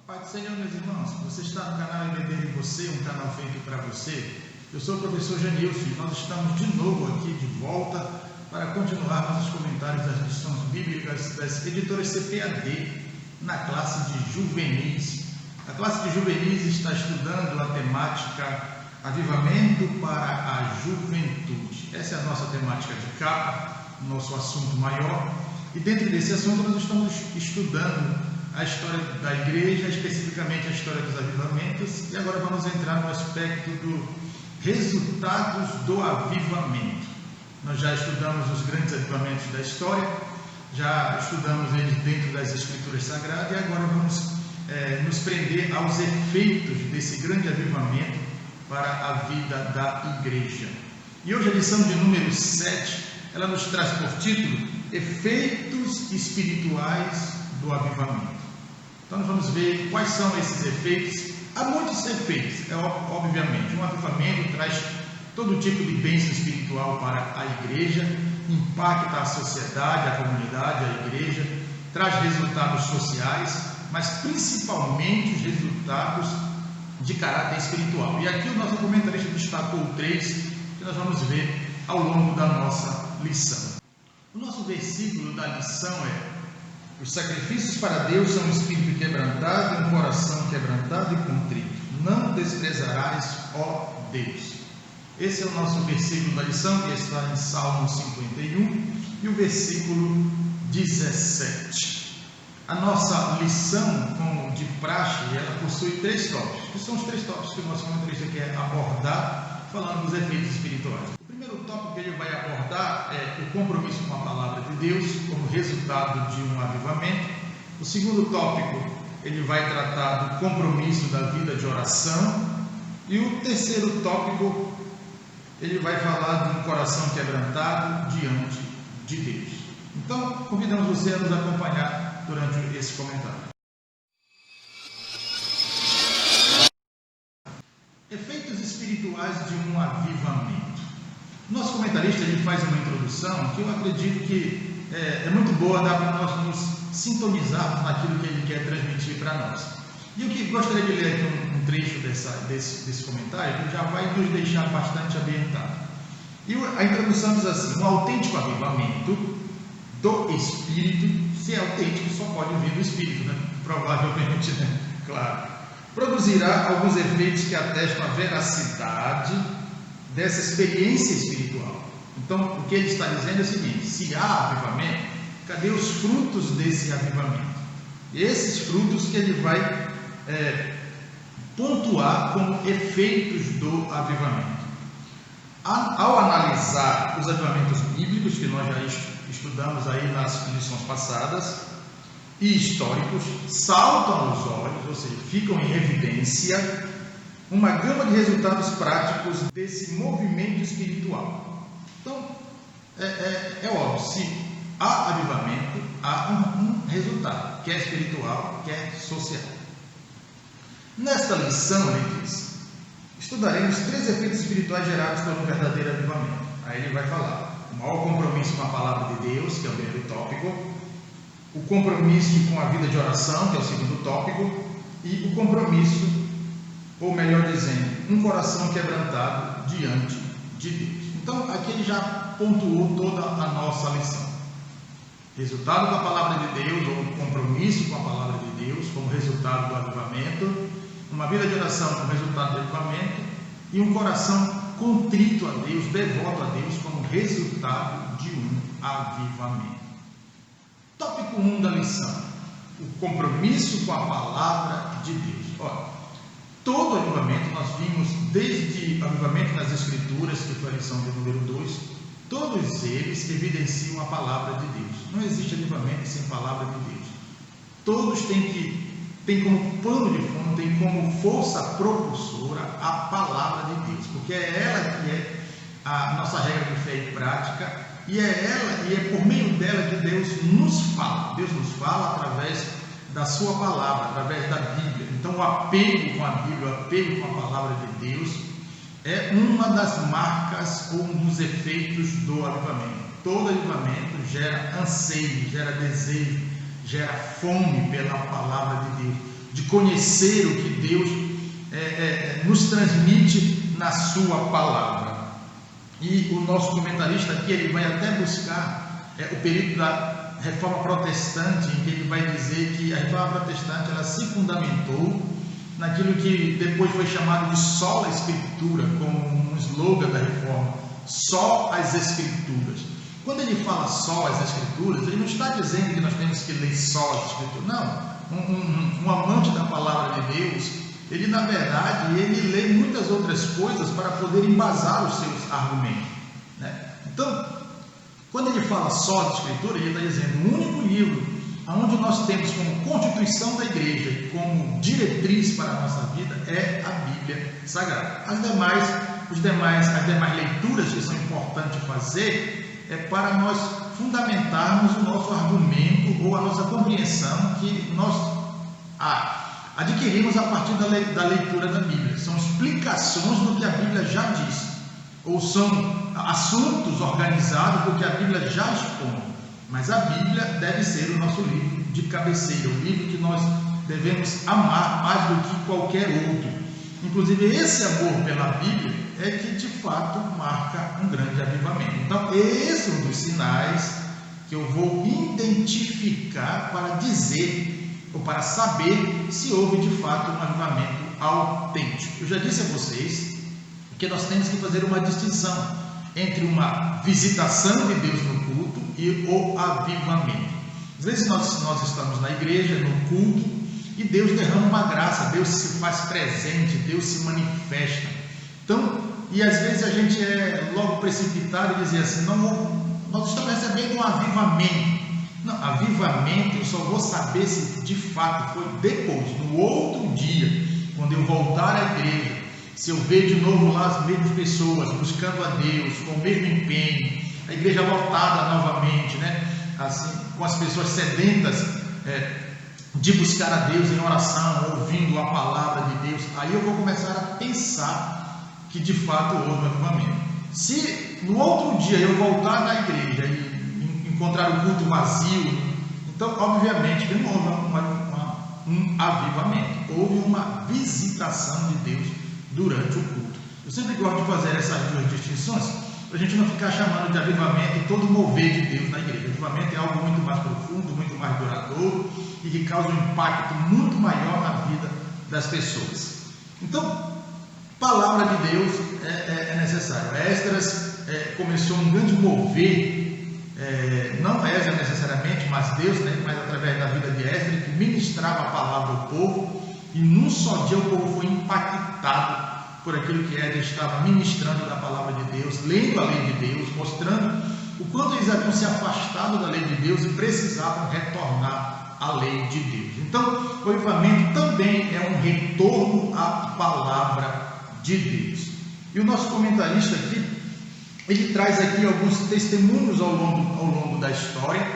Pai do Senhor, meus irmãos, você está no canal EBD de Você, um canal feito para você. Eu sou o professor Janilson e nós estamos de novo aqui de volta para continuar nossos comentários das lições bíblicas das editoras CPAD na classe de juvenis. A classe de juvenis está estudando a temática Avivamento para a Juventude. Essa é a nossa temática de capa, nosso assunto maior. E dentro desse assunto nós estamos estudando a história da igreja, especificamente a história dos avivamentos, e agora vamos entrar no aspecto dos resultados do avivamento. Nós já estudamos os grandes avivamentos da história, já estudamos eles dentro das Escrituras Sagradas, e agora vamos nos prender aos efeitos desse grande avivamento para a vida da igreja. E hoje a lição de número 7, ela nos traz por título Efeitos Espirituais do Avivamento. Então nós vamos ver quais são esses efeitos. Há muitos efeitos, obviamente. Um avivamento traz todo tipo de bênção espiritual para a igreja, impacta a sociedade, a comunidade, a igreja, traz resultados sociais, mas principalmente os resultados de caráter espiritual. E aqui o nosso comentarista destacou 3 que nós vamos ver ao longo da nossa lição. O nosso versículo da lição é: os sacrifícios para Deus são um espírito quebrantado e um coração quebrantado e contrito. Não desprezarás, ó Deus. Esse é o nosso versículo da lição, que está em Salmo 51 e o versículo 17. A nossa lição, como de praxe, ela possui 3 tópicos, que são os 3 tópicos que o nosso comentarista quer abordar, falando dos efeitos espirituais. O primeiro tópico que ele vai abordar é o compromisso com a palavra de Deus como resultado de um avivamento. O segundo tópico, ele vai tratar do compromisso da vida de oração. E o terceiro tópico, ele vai falar de um coração quebrantado diante de Deus. Então, convidamos você a nos acompanhar durante esse comentário. Efeitos espirituais de um avivamento. Nosso comentarista ele faz uma introdução que eu acredito que é muito boa, dá para nós nos sintonizarmos naquilo que ele quer transmitir para nós. E eu que gostaria de ler aqui um trecho desse comentário, que já vai nos deixar bastante ambientados. E a introdução diz assim: um autêntico avivamento do Espírito, se é autêntico, só pode vir do Espírito, né? Provavelmente, né? Claro. Produzirá alguns efeitos que atestam a veracidade dessa experiência espiritual. Então, o que ele está dizendo é o seguinte: se há avivamento, cadê os frutos desse avivamento? Esses frutos que ele vai pontuar como efeitos do avivamento. Ao analisar os avivamentos bíblicos, que nós já estudamos aí nas lições passadas, e históricos, saltam aos olhos, ou seja, ficam em evidência uma gama de resultados práticos desse movimento espiritual. Então, é óbvio, se há avivamento, há um resultado, quer espiritual, quer social. Nesta lição, ele diz, estudaremos 3 efeitos espirituais gerados pelo verdadeiro avivamento. Aí ele vai falar o maior compromisso com a palavra de Deus, que é o primeiro tópico, o compromisso com a vida de oração, que é o segundo tópico, e o compromisso, ou melhor dizendo, um coração quebrantado diante de Deus. Então, aqui ele já pontuou toda a nossa lição. Resultado da palavra de Deus, ou compromisso com a palavra de Deus, como resultado do avivamento, uma vida de oração como resultado do avivamento, e um coração contrito a Deus, devoto a Deus, como resultado de um avivamento. Tópico 1 da lição: o compromisso com a palavra de Deus. Olha, todo avivamento, nós vimos desde o avivamento nas Escrituras, que foi a lição de número 2, todos eles evidenciam a palavra de Deus. Não existe avivamento sem palavra de Deus. Todos têm como pano de fundo, têm como força propulsora a palavra de Deus, porque é ela que é a nossa regra de fé e prática, e é por meio dela que Deus nos fala. Deus nos fala através da sua palavra, através da Bíblia. Então o apego com a Bíblia, o apego com a palavra de Deus é uma das marcas ou um dos efeitos do avivamento. Todo avivamento gera anseio, gera desejo, gera fome pela palavra de Deus. de conhecer o que Deus nos transmite na sua palavra. E o nosso comentarista aqui, ele vai até buscar o período da Reforma Protestante, em que ele vai dizer que a Reforma Protestante ela se fundamentou naquilo que depois foi chamado de sola Escritura, como um slogan da Reforma, só as Escrituras. Quando ele fala só as Escrituras, ele não está dizendo que nós temos que ler só as Escrituras, não. Um amante da palavra de Deus, ele na verdade, ele lê muitas outras coisas para poder embasar os seus argumentos, né? Então, quando ele fala só as Escrituras, ele está dizendo o único livro onde nós temos como constituição da igreja e como diretriz para a nossa vida é a Bíblia Sagrada. As demais leituras que são importantes fazer é para nós fundamentarmos o nosso argumento ou a nossa compreensão que nós adquirimos a partir da leitura da Bíblia. São explicações do que a Bíblia já diz, ou são assuntos organizados do que a Bíblia já expõe. Mas a Bíblia deve ser o nosso livro de cabeceira, o livro que nós devemos amar mais do que qualquer outro. Inclusive, esse amor pela Bíblia é que de fato marca um grande avivamento. Então, esse é um dos sinais que eu vou identificar para dizer ou para saber se houve de fato um avivamento autêntico. Eu já disse a vocês que nós temos que fazer uma distinção entre uma visitação de Deus no culto e o avivamento. Às vezes nós estamos na igreja, no culto, e Deus derrama uma graça, Deus se faz presente, Deus se manifesta. Então, e às vezes a gente é logo precipitado e dizer assim, não, nós estamos recebendo um avivamento. Não, avivamento eu só vou saber se de fato foi depois, no outro dia, quando eu voltar à igreja, se eu ver de novo lá as mesmas pessoas buscando a Deus com o mesmo empenho, a igreja lotada novamente, né? Assim, com as pessoas sedentas de buscar a Deus em oração, ouvindo a palavra de Deus, aí eu vou começar a pensar que de fato houve um avivamento. Se no outro dia eu voltar na igreja e encontrar o culto vazio, então obviamente que não houve um avivamento, houve uma visitação de Deus durante o culto. Eu sempre gosto de fazer essas duas distinções para a gente não ficar chamando de avivamento todo mover de Deus na igreja. Avivamento é algo muito mais profundo, muito mais duradouro e que causa um impacto muito maior na vida das pessoas. Então, palavra de Deus é necessário. Esdras começou um grande mover, não Esdras necessariamente, mas Deus, né, mas através da vida de Esdras, que ministrava a palavra ao povo, e num só dia o povo foi impactado por aquilo que Esdras estava ministrando da palavra de Deus, lendo a lei de Deus, mostrando o quanto eles haviam se afastado da lei de Deus e precisavam retornar à lei de Deus. Então, o avivamento também é um retorno à palavra de Deus. E o nosso comentarista aqui, ele traz aqui alguns testemunhos ao longo da história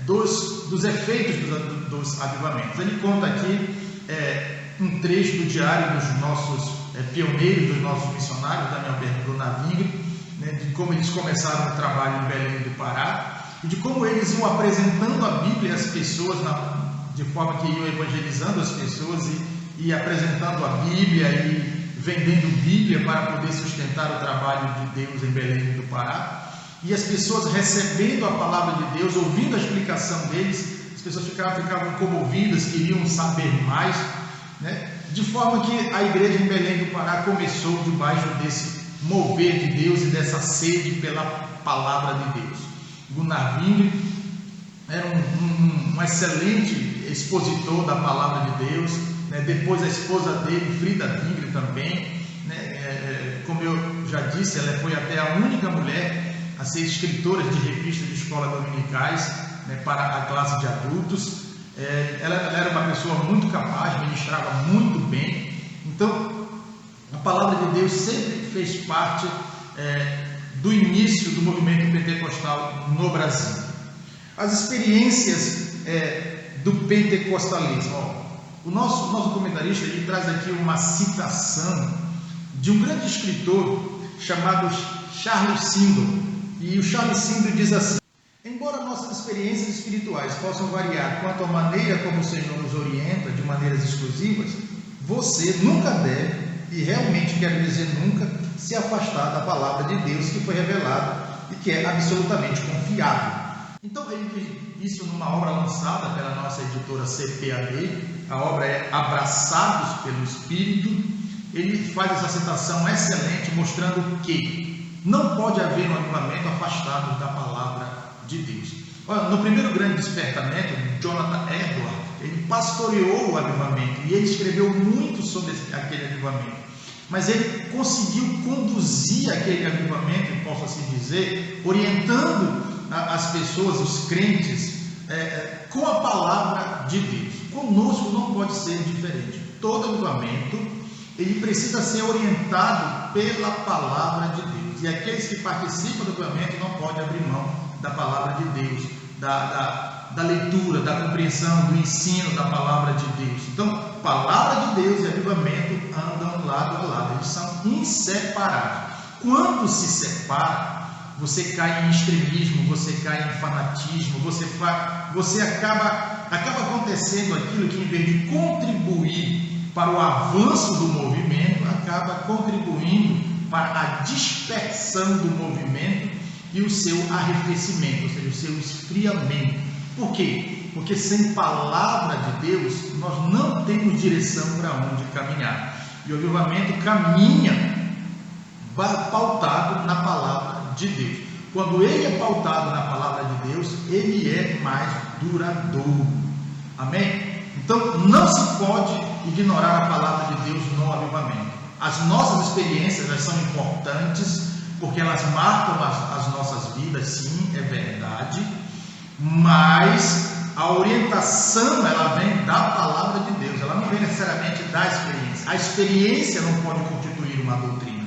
dos efeitos dos avivamentos. Ele conta aqui um trecho do diário dos nossos pioneiros, dos nossos missionários, Daniel Bernardo Navinga, né, de como eles começaram o trabalho em Belém do Pará, e de como eles iam apresentando a Bíblia às pessoas, de forma que iam evangelizando as pessoas e apresentando a Bíblia e vendendo Bíblia para poder sustentar o trabalho de Deus em Belém do Pará. E as pessoas recebendo a palavra de Deus, ouvindo a explicação deles, as pessoas ficavam comovidas, queriam saber mais, né? De forma que a igreja em Belém do Pará começou debaixo desse mover de Deus e dessa sede pela palavra de Deus. Gunnar Wingre era um excelente expositor da palavra de Deus, né? Depois a esposa dele, Frida Wingre, também, né? Como eu já disse, ela foi até a única mulher a ser escritora de revistas de escolas dominicais, né, para a classe de adultos. Ela era uma pessoa muito capaz, ministrava muito bem. Então, a palavra de Deus sempre fez parte do início do movimento pentecostal no Brasil. As experiências do pentecostalismo. O nosso comentarista ele traz aqui uma citação de um grande escritor chamado Charles Sindo. E o Charles Sindo diz assim: Embora nossas experiências espirituais possam variar quanto à maneira como o Senhor nos orienta de maneiras exclusivas, você nunca deve, e realmente quero dizer nunca, se afastar da palavra de Deus que foi revelada e que é absolutamente confiável. Então ele fez isso numa obra lançada pela nossa editora CPAD, a obra é Abraçados pelo Espírito. Ele faz essa citação excelente, mostrando que não pode haver um avivamento afastado da palavra de Deus. Olha, no primeiro grande despertamento, Jonathan Edwards, ele pastoreou o avivamento e ele escreveu muito sobre aquele avivamento. Mas ele conseguiu conduzir aquele avivamento, posso assim dizer, orientando as pessoas, os crentes, com a palavra de Deus. Conosco não pode ser diferente. Todo avivamento, ele precisa ser orientado pela palavra de Deus. E aqueles que participam do avivamento não podem abrir mão da palavra de Deus, da leitura, da compreensão, do ensino da palavra de Deus. Então, palavra de Deus e avivamento andam lado a lado, eles são inseparáveis. Quando se separa, você cai em extremismo, você cai em fanatismo, você acaba acontecendo aquilo que, em vez de contribuir para o avanço do movimento, acaba contribuindo para a dispersão do movimento e o seu arrefecimento, ou seja, o seu esfriamento. Por quê? Porque sem palavra de Deus, nós não temos direção para onde caminhar. E o avivamento caminha pautado na palavra de Deus. Quando ele é pautado na palavra de Deus, ele é mais duradouro. Amém? Então, não se pode ignorar a palavra de Deus no avivamento. As nossas experiências, elas são importantes, porque elas marcam as nossas vidas, sim, é verdade, mas a orientação, ela vem da palavra de Deus, ela não vem necessariamente da experiência. A experiência não pode constituir uma doutrina.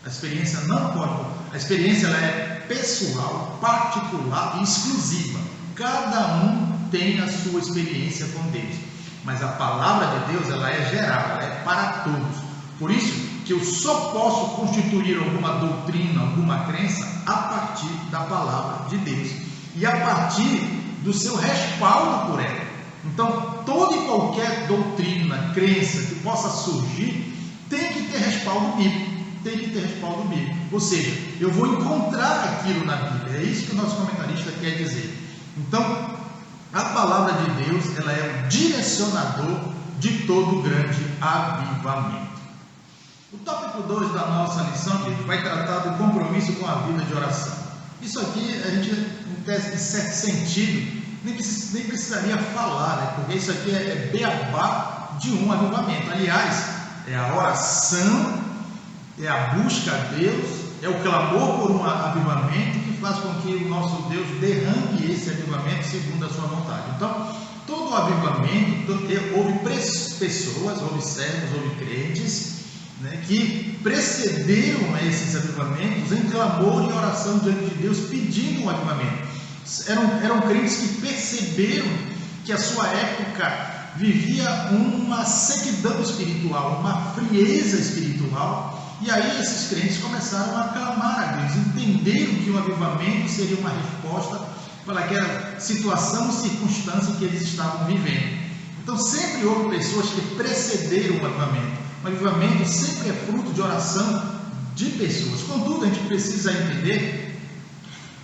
A experiência não pode. A experiência, ela é pessoal, particular e exclusiva. Cada um tem a sua experiência com Deus, mas a palavra de Deus, ela é geral, ela é para todos. Por isso que eu só posso constituir alguma doutrina, alguma crença a partir da palavra de Deus e a partir do seu respaldo por ela. Então, toda e qualquer doutrina, crença que possa surgir tem que ter respaldo bíblico. Tem que ter respaldo bíblico. Ou seja, eu vou encontrar aquilo na Bíblia. É isso que o nosso comentarista quer dizer. Então, a palavra de Deus, ela é o direcionador de todo grande avivamento. O tópico 2 da nossa lição vai tratar do compromisso com a vida de oração. Isso aqui, a gente, em certo sentido, nem precisaria falar, né? Porque isso aqui é beabá de um avivamento. Aliás, é a oração, é a busca a Deus, é o clamor por um avivamento que faz com que o nosso Deus derrame esse avivamento segundo a sua vontade. Então, todo avivamento, houve pessoas, houve servos, houve crentes, né, que precederam a esses avivamentos em clamor e oração diante de Deus, pedindo um avivamento. Eram crentes que perceberam que a sua época vivia uma sequidão espiritual, uma frieza espiritual, e aí esses crentes começaram a clamar a Deus, entenderam que o avivamento seria uma resposta para aquela situação e circunstância que eles estavam vivendo. Então sempre houve pessoas que precederam o avivamento. O avivamento sempre é fruto de oração de pessoas. Contudo, a gente precisa entender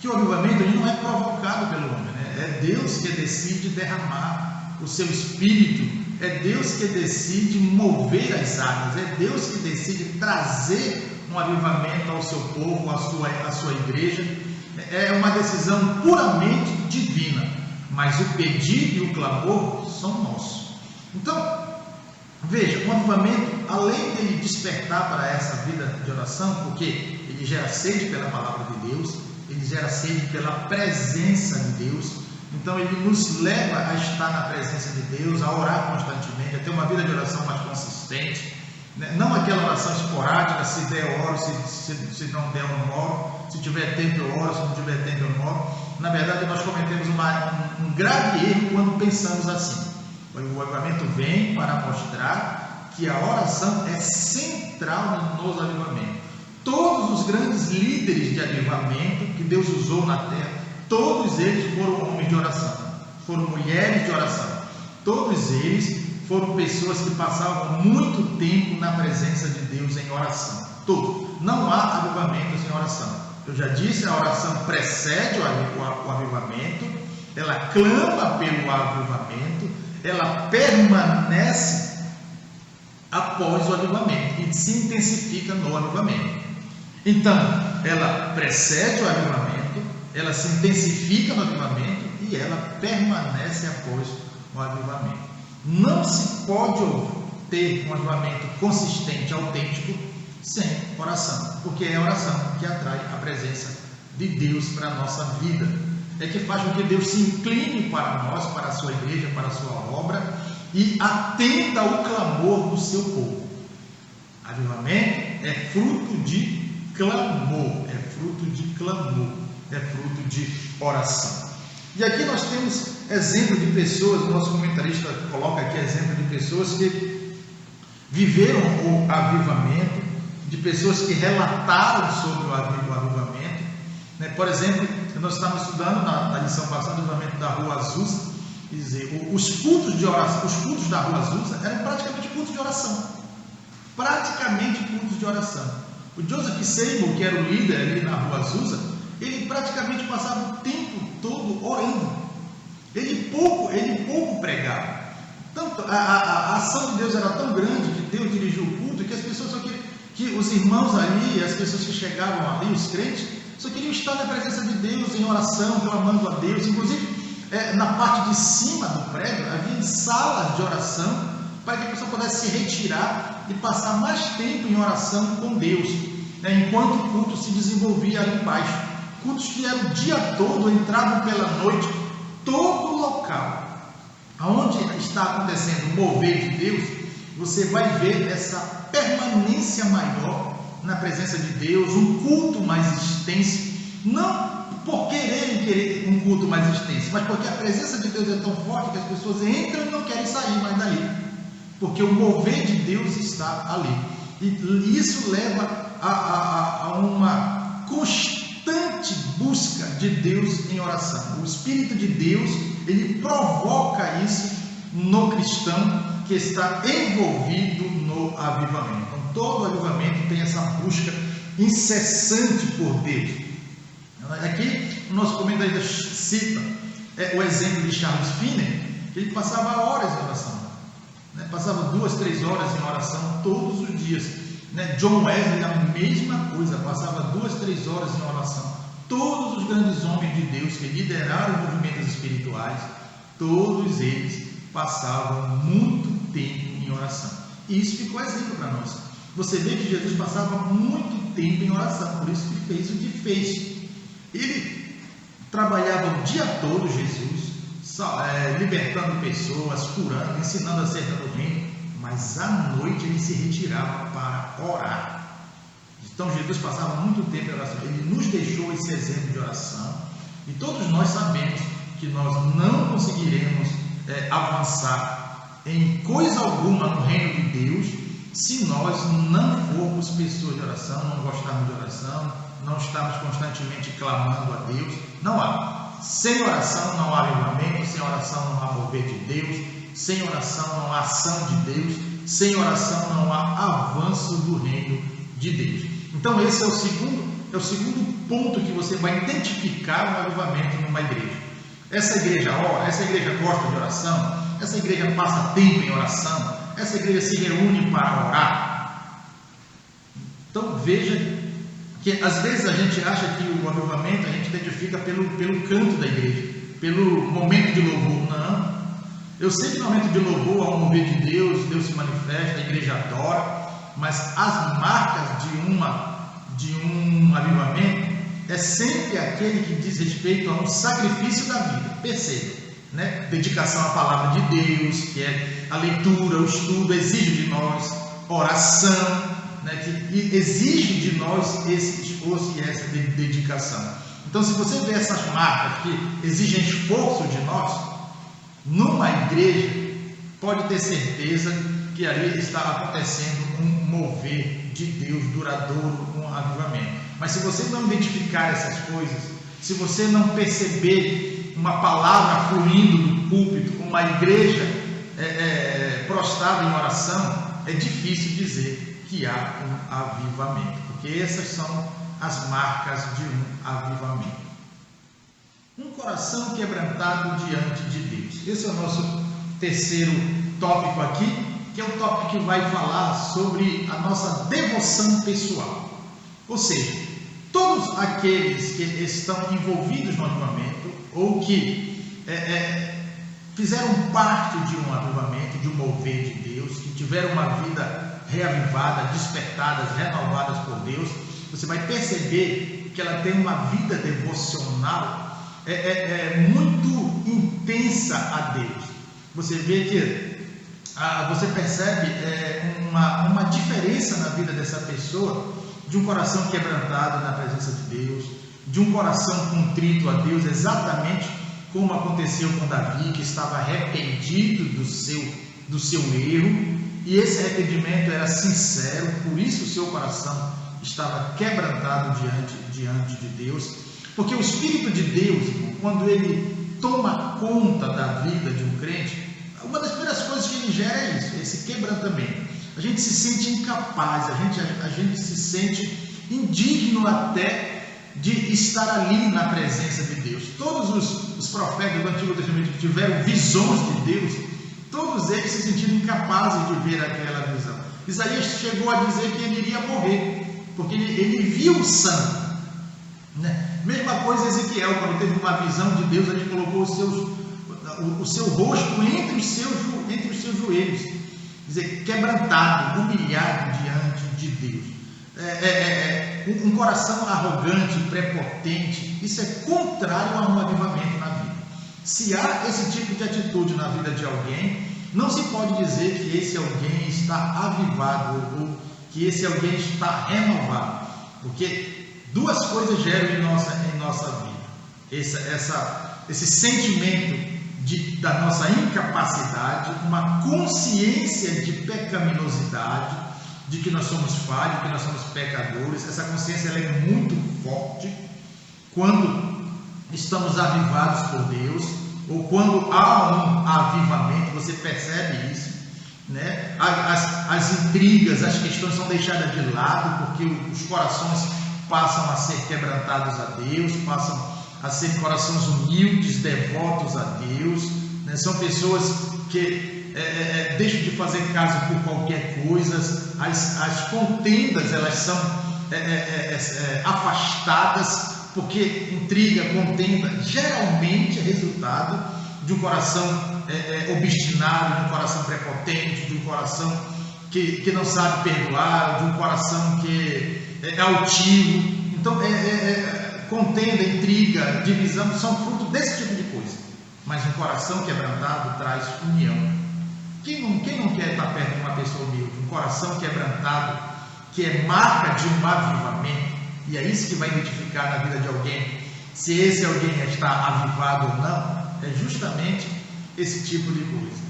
que o avivamento ele não é provocado pelo homem, né? É Deus que decide derramar o seu espírito, é Deus que decide mover as águas, é Deus que decide trazer um avivamento ao seu povo, à sua igreja. É uma decisão puramente divina, mas o pedido e o clamor são nossos. Então, veja, o avivamento, além dele despertar para essa vida de oração, porque ele gera sede pela palavra de Deus, ele gera sede pela presença de Deus. Então ele nos leva a estar na presença de Deus, a orar constantemente, a ter uma vida de oração mais consistente, né? Não aquela oração esporádica, se der eu oro, se não der eu não oro, se tiver tempo eu oro, se não tiver tempo eu não oro. Na verdade nós cometemos um grave erro quando pensamos assim. O avivamento vem para mostrar que a oração é central nos avivamentos. Todos os grandes líderes de avivamento que Deus usou na terra todos eles foram homens de oração, foram mulheres de oração, todos eles foram pessoas que passavam muito tempo na presença de Deus em oração. Todos. Não há avivamento sem oração. Eu já disse, a oração precede o avivamento, ela clama pelo avivamento, ela permanece após o avivamento e se intensifica no avivamento. Então, ela precede o avivamento, ela se intensifica no avivamento e ela permanece após o avivamento. Não se pode ter um avivamento consistente, autêntico, sem oração, porque é a oração que atrai a presença de Deus para a nossa vida, é que faz com que Deus se incline para nós, para a sua igreja, para a sua obra e atenda ao clamor do seu povo. Avivamento é fruto de clamor, é fruto de oração. E aqui nós temos exemplo de pessoas, o nosso comentarista coloca aqui exemplo de pessoas que viveram o avivamento, de pessoas que relataram sobre o avivamento, né? Por exemplo, nós estávamos estudando na lição passada o avivamento da Rua Azusa, quer dizer, os cultos de oração, os cultos da Rua Azusa eram praticamente cultos de oração, O Joseph Seymour, que era o líder ali na Rua Azusa, ele praticamente passava o tempo todo orando, ele pouco pregava. Tanto, a ação de Deus era tão grande que Deus dirigiu o culto que as pessoas que os irmãos ali, as pessoas que chegavam ali, os crentes, só queriam estar na presença de Deus em oração, clamando a Deus. Inclusive, na parte de cima do prédio, havia salas de oração para que a pessoa pudesse se retirar e passar mais tempo em oração com Deus, né, enquanto o culto se desenvolvia ali embaixo. Cultos que eram o dia todo, entravam pela noite, todo local onde está acontecendo o mover de Deus, você vai ver essa permanência maior na presença de Deus, um culto mais extenso, não por querer um culto mais extenso, mas porque a presença de Deus é tão forte que as pessoas entram e não querem sair mais dali, porque o mover de Deus está ali, e isso leva a uma constante busca de Deus em oração. O Espírito de Deus, ele provoca isso no cristão que está envolvido no avivamento. Então, todo avivamento tem essa busca incessante por Deus. Aqui, o nosso comentarista cita o exemplo de Charles Finney, que ele passava horas em oração, né? Passava 2-3 horas em oração todos os dias, né? John Wesley, a mesma coisa, passava 2-3 horas em oração. Todos os grandes homens de Deus que lideraram movimentos espirituais, todos eles passavam muito tempo em oração. E isso ficou exemplo para nós. Você vê que Jesus passava muito tempo em oração, por isso que fez o que fez. Ele trabalhava o dia todo, Jesus, libertando pessoas, curando, ensinando acerca do reino, mas à noite ele se retirava para orar. Então Jesus passava muito tempo em oração. Ele nos deixou esse exemplo de oração, e todos nós sabemos que nós não conseguiremos avançar em coisa alguma no reino de Deus se nós não formos pessoas de oração, não gostarmos de oração, não estarmos constantemente clamando a Deus. Não há. Sem oração não há avivamento, sem oração não há mover de Deus, sem oração não há ação de Deus, sem oração não há avanço do reino de Deus. Então esse é o segundo ponto que você vai identificar um avivamento numa igreja. Essa igreja ora, essa igreja gosta de oração, essa igreja passa tempo em oração, essa igreja se reúne para orar. Então veja que às vezes a gente acha que o avivamento a gente identifica pelo canto da igreja, pelo momento de louvor. Não. Eu sei que no momento de louvor há um mover de Deus, Deus se manifesta, a igreja adora, mas as marcas de um avivamento é sempre aquele que diz respeito a um sacrifício da vida. Perceba, né? Dedicação à palavra de Deus, que é a leitura, o estudo, exige de nós oração, né? Que exige de nós esse esforço e essa dedicação. Então, se você vê essas marcas que exigem esforço de nós, numa igreja, pode ter certeza que ali está acontecendo um mover de Deus duradouro, um avivamento. Mas se você não identificar essas coisas, se você não perceber uma palavra fluindo do púlpito, uma igreja prostrada em oração, é difícil dizer que há um avivamento, porque essas são as marcas de um avivamento. Um coração quebrantado diante de Deus. Esse é o nosso terceiro tópico aqui, que é o tópico que vai falar sobre a nossa devoção pessoal. Ou seja, todos aqueles que estão envolvidos no avivamento ou que fizeram parte de um avivamento, de um mover de Deus, que tiveram uma vida reavivada, despertadas, renovadas por Deus, você vai perceber que ela tem uma vida devocional muito intensa a Deus. Você vê que você percebe uma diferença na vida dessa pessoa, de um coração quebrantado na presença de Deus, de um coração contrito a Deus, exatamente como aconteceu com Davi, que estava arrependido do seu erro, e esse arrependimento era sincero, por isso o seu coração estava quebrantado diante de Deus. Porque o Espírito de Deus, quando ele toma conta da vida de um crente, uma das primeiras coisas que ele gera é isso, esse quebrantamento. A gente se sente incapaz, a gente se sente indigno até de estar ali na presença de Deus. Todos os profetas do Antigo Testamento que tiveram visões de Deus, todos eles se sentiram incapazes de ver aquela visão. Isaías chegou a dizer que ele iria morrer, porque ele viu o sangue. Mesma coisa Ezequiel, quando teve uma visão de Deus, ele colocou o seu rosto entre os seus joelhos, quer dizer, quebrantado, humilhado diante de Deus. Um coração arrogante, prepotente, isso é contrário a um avivamento na vida. Se há esse tipo de atitude na vida de alguém, não se pode dizer que esse alguém está avivado ou que esse alguém está renovado, porque duas coisas geram em nossa vida: esse sentimento da nossa incapacidade, uma consciência de pecaminosidade, de que nós somos falhos, que nós somos pecadores. Essa consciência ela é muito forte quando estamos avivados por Deus, ou quando há um avivamento, você percebe isso, né? As intrigas, as questões são deixadas de lado, porque os corações passam a ser quebrantados a Deus, passam a ser corações humildes, devotos a Deus, né? São pessoas que deixam de fazer caso por qualquer coisa, as contendas elas são afastadas, porque intriga, contenda geralmente é resultado de um coração obstinado, de um coração prepotente, de um coração que não sabe perdoar, de um coração que é altivo. Então contenda, intriga, divisão são fruto desse tipo de coisa. Mas um coração quebrantado traz união. Quem não quer estar perto de uma pessoa humilde? Um coração quebrantado, que é marca de um avivamento, e é isso que vai identificar na vida de alguém se esse alguém está avivado ou não, é justamente esse tipo de coisa,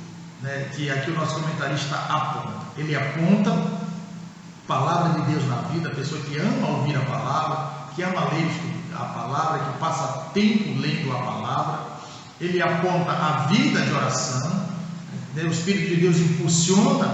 né? Que aqui o nosso comentarista aponta. Ele aponta a palavra de Deus na vida, a pessoa que ama ouvir a palavra, que ama ler a palavra, que passa tempo lendo a palavra. Ele aponta a vida de oração, né? O Espírito de Deus impulsiona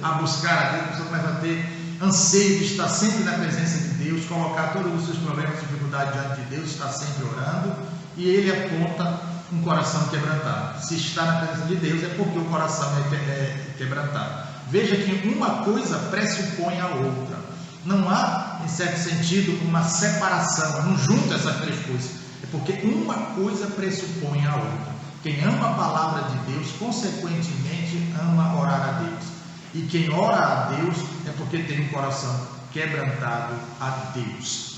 a buscar a Deus, a pessoa começa a ter anseio de estar sempre na presença de Deus, colocar todos os seus problemas e dificuldades diante de Deus, estar sempre orando. E ele aponta um coração quebrantado. Se está na presença de Deus é porque o coração é quebrantado. Veja que uma coisa pressupõe a outra. Não há, em certo sentido, uma separação. Não junta essas três coisas. É porque uma coisa pressupõe a outra. Quem ama a palavra de Deus, consequentemente ama orar a Deus. E quem ora a Deus é porque tem um coração quebrantado a Deus.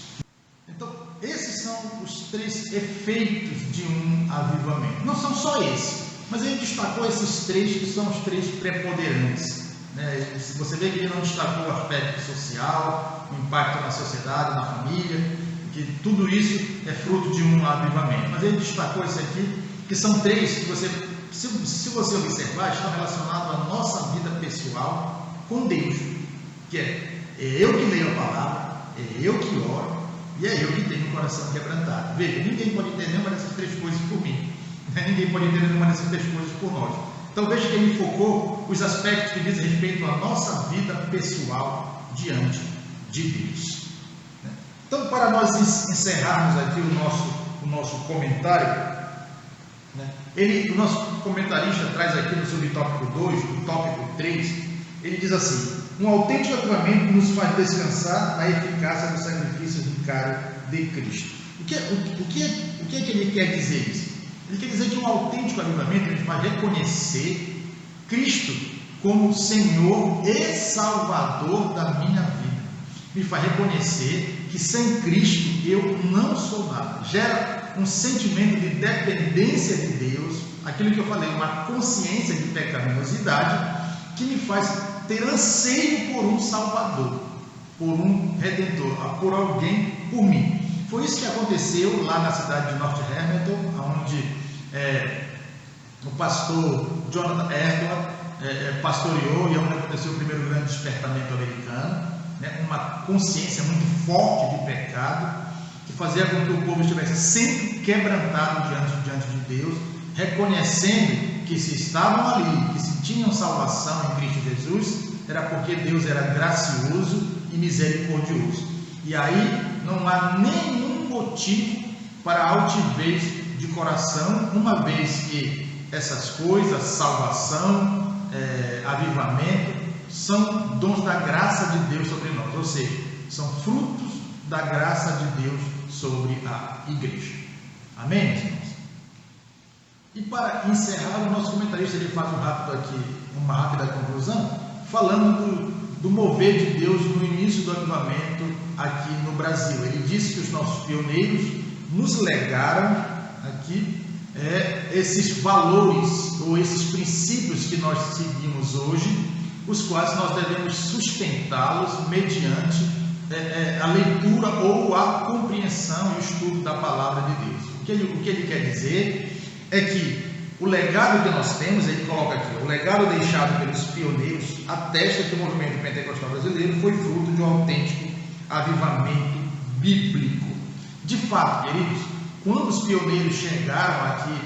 Então, esses são os três efeitos de um avivamento. Não são só esses, mas ele destacou esses três que são os três preponderantes, né? Você vê que ele não destacou o aspecto social, o impacto na sociedade, na família, que tudo isso é fruto de um avivamento. Mas ele destacou esse aqui, que são três que você, se você observar, estão relacionados à nossa vida pessoal com Deus, que é eu que leio a palavra, é eu que oro, E é eu que tenho o coração quebrantado. Veja, ninguém pode entender nenhuma dessas três coisas por mim. Ninguém pode entender nenhuma dessas três coisas por nós. Então veja que ele focou os aspectos que dizem respeito à nossa vida pessoal diante de Deus. Então, para nós encerrarmos aqui o nosso comentário, o nosso comentarista traz aqui no subtópico 2, no tópico 3, ele diz assim: um autêntico avivamento nos faz descansar na eficácia do sacrifício vicário de Cristo. O que é que ele quer dizer isso? Ele quer dizer que um autêntico avivamento nos faz reconhecer Cristo como Senhor e Salvador da minha vida. Me faz reconhecer que sem Cristo eu não sou nada. Gera um sentimento de dependência de Deus, aquilo que eu falei, uma consciência de pecaminosidade, que me faz ter anseio por um Salvador, por um Redentor, por alguém, por mim. Foi isso que aconteceu lá na cidade de North Hamilton, onde o pastor Jonathan Edwards pastoreou, e onde aconteceu o primeiro grande despertamento americano, uma consciência muito forte de pecado, que fazia com que o povo estivesse sempre quebrantado diante de Deus, reconhecendo que se estavam ali, que se tinham salvação em Cristo Jesus, era porque Deus era gracioso e misericordioso. E aí não há nenhum motivo para altivez de coração, uma vez que essas coisas, salvação, avivamento, são dons da graça de Deus sobre nós, ou seja, são frutos da graça de Deus sobre a igreja. Amém, meus irmãos? E para encerrar, o nosso comentarista ele faz uma rápida conclusão, falando do mover de Deus no início do avivamento aqui no Brasil. Ele disse que os nossos pioneiros nos legaram aqui esses valores ou esses princípios que nós seguimos hoje, os quais nós devemos sustentá-los mediante a leitura ou a compreensão e o estudo da palavra de Deus. O que ele quer dizer é que o legado que nós temos, ele coloca aqui, o legado deixado pelos pioneiros atesta que o movimento pentecostal brasileiro foi fruto de um autêntico avivamento bíblico. De fato, queridos, quando os pioneiros chegaram aqui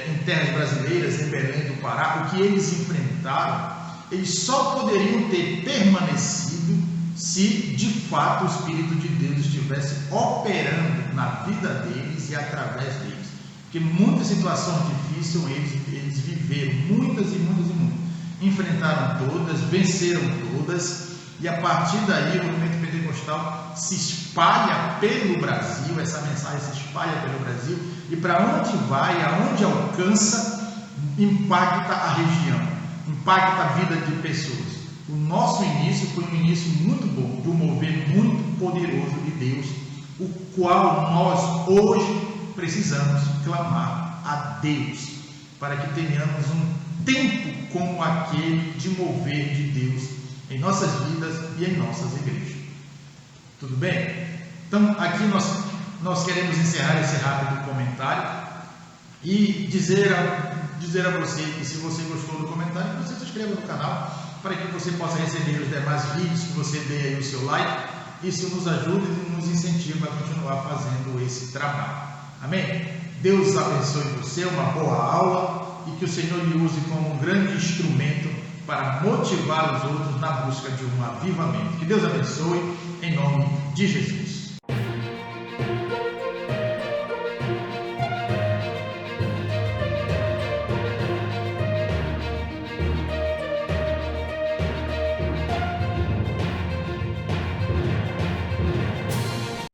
em terras brasileiras, em Belém do Pará, o que eles enfrentaram, eles só poderiam ter permanecido se de fato o Espírito de Deus estivesse operando na vida deles e através deles. Porque muitas situações difíceis eles viveram, muitas. Enfrentaram todas, venceram todas, e a partir daí o movimento pentecostal se espalha pelo Brasil, essa mensagem se espalha pelo Brasil, e para onde vai, aonde alcança, impacta a região, impacta a vida de pessoas. O nosso início foi um início muito bom, de um mover muito poderoso de Deus, o qual nós hoje precisamos clamar a Deus, para que tenhamos um tempo como aquele de mover de Deus em nossas vidas e em nossas igrejas. Tudo bem? Então aqui nós queremos encerrar esse rápido comentário e dizer a você que, se você gostou do comentário, que você se inscreva no canal, para que você possa receber os demais vídeos, que você dê aí o seu like. Isso nos ajuda e nos incentiva a continuar fazendo esse trabalho. Amém? Deus abençoe você, uma boa aula, e que o Senhor lhe use como um grande instrumento para motivar os outros na busca de um avivamento. Que Deus abençoe, em nome de Jesus.